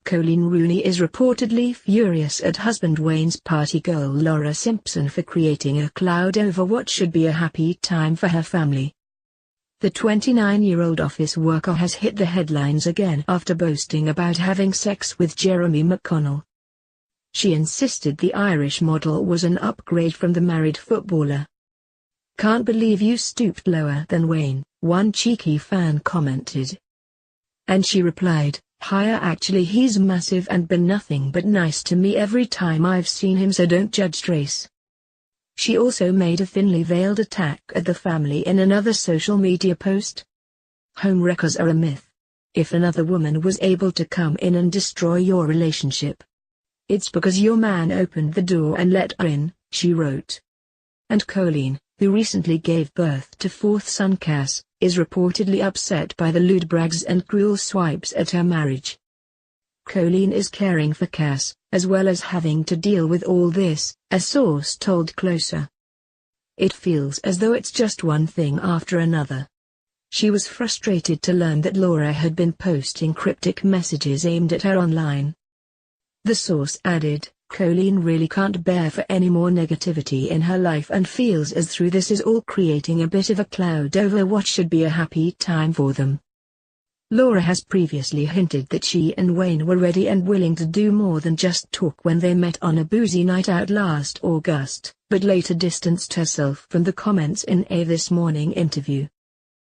Coleen Rooney is reportedly furious at husband Wayne's party girl Laura Simpson for creating a cloud over what should be a happy time for her family. The 29-year-old office worker has hit the headlines again after boasting about having sex with Jeremy McConnell. She insisted the Irish model was an upgrade from the married footballer. "Can't believe you stooped lower than Wayne," one cheeky fan commented. And she replied, "Higher actually, he's massive and been nothing but nice to me every time I've seen him, so don't judge Trace." She also made a thinly veiled attack at the family in another social media post. "Homewreckers are a myth. If another woman was able to come in and destroy your relationship, it's because your man opened the door and let her in," she wrote. And Coleen, who recently gave birth to fourth son Cass, is reportedly upset by the lewd brags and cruel swipes at her marriage. Coleen is caring for Cass, as well as having to deal with all this, a source told Closer. "It feels as though it's just one thing after another." She was frustrated to learn that Laura had been posting cryptic messages aimed at her online. The source added, "Coleen really can't bear for any more negativity in her life and feels as though this is all creating a bit of a cloud over what should be a happy time for them." Laura has previously hinted that she and Wayne were ready and willing to do more than just talk when they met on a boozy night out last August, but later distanced herself from the comments in a This Morning interview.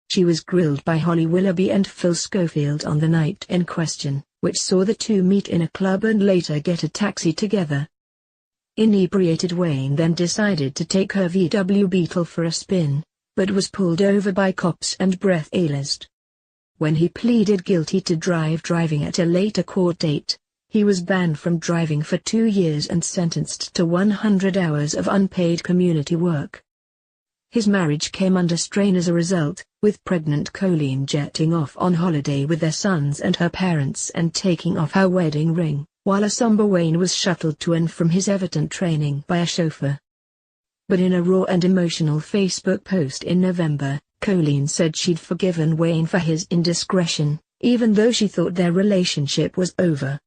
She was grilled by Holly Willoughby and Phil Schofield on the night in question, which saw the two meet in a club and later get a taxi together. Inebriated Wayne then decided to take her VW Beetle for a spin, but was pulled over by cops and breathalyzed. When he pleaded guilty to driving at a later court date, he was banned from driving for 2 years and sentenced to 100 hours of unpaid community work. His marriage came under strain as a result, with pregnant Coleen jetting off on holiday with their sons and her parents and taking off her wedding ring, while a somber Wayne was shuttled to and from his Everton training by a chauffeur. But in a raw and emotional Facebook post in November, Coleen said she'd forgiven Wayne for his indiscretion, even though she thought their relationship was over.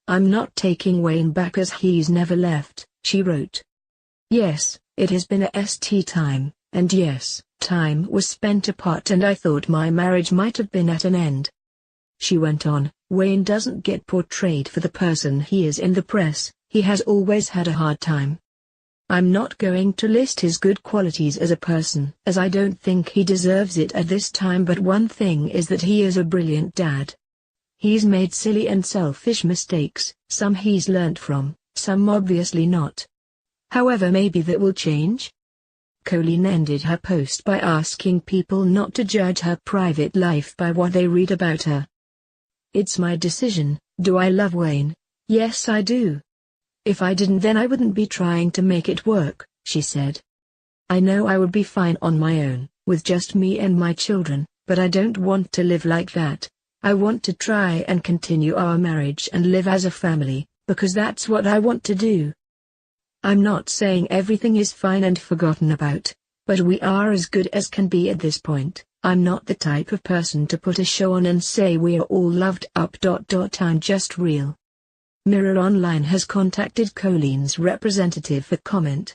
"I'm not taking Wayne back as he's never left," she wrote. "Yes, it has been a st time, and yes, time was spent apart and I thought my marriage might have been at an end." She went on, "Wayne doesn't get portrayed for the person he is in the press, he has always had a hard time. I'm not going to list his good qualities as a person, as I don't think he deserves it at this time, but one thing is that he is a brilliant dad. He's made silly and selfish mistakes, some he's learnt from, some obviously not. However, maybe that will change." Coleen ended her post by asking people not to judge her private life by what they read about her. "It's my decision. Do I love Wayne? Yes, I do. If I didn't, then I wouldn't be trying to make it work," she said. "I know I would be fine on my own, with just me and my children, but I don't want to live like that. I want to try and continue our marriage and live as a family, because that's what I want to do. I'm not saying everything is fine and forgotten about, but we are as good as can be at this point. I'm not the type of person to put a show on and say we're all loved up. I'm just real." Mirror Online has contacted Coleen's representative for comment.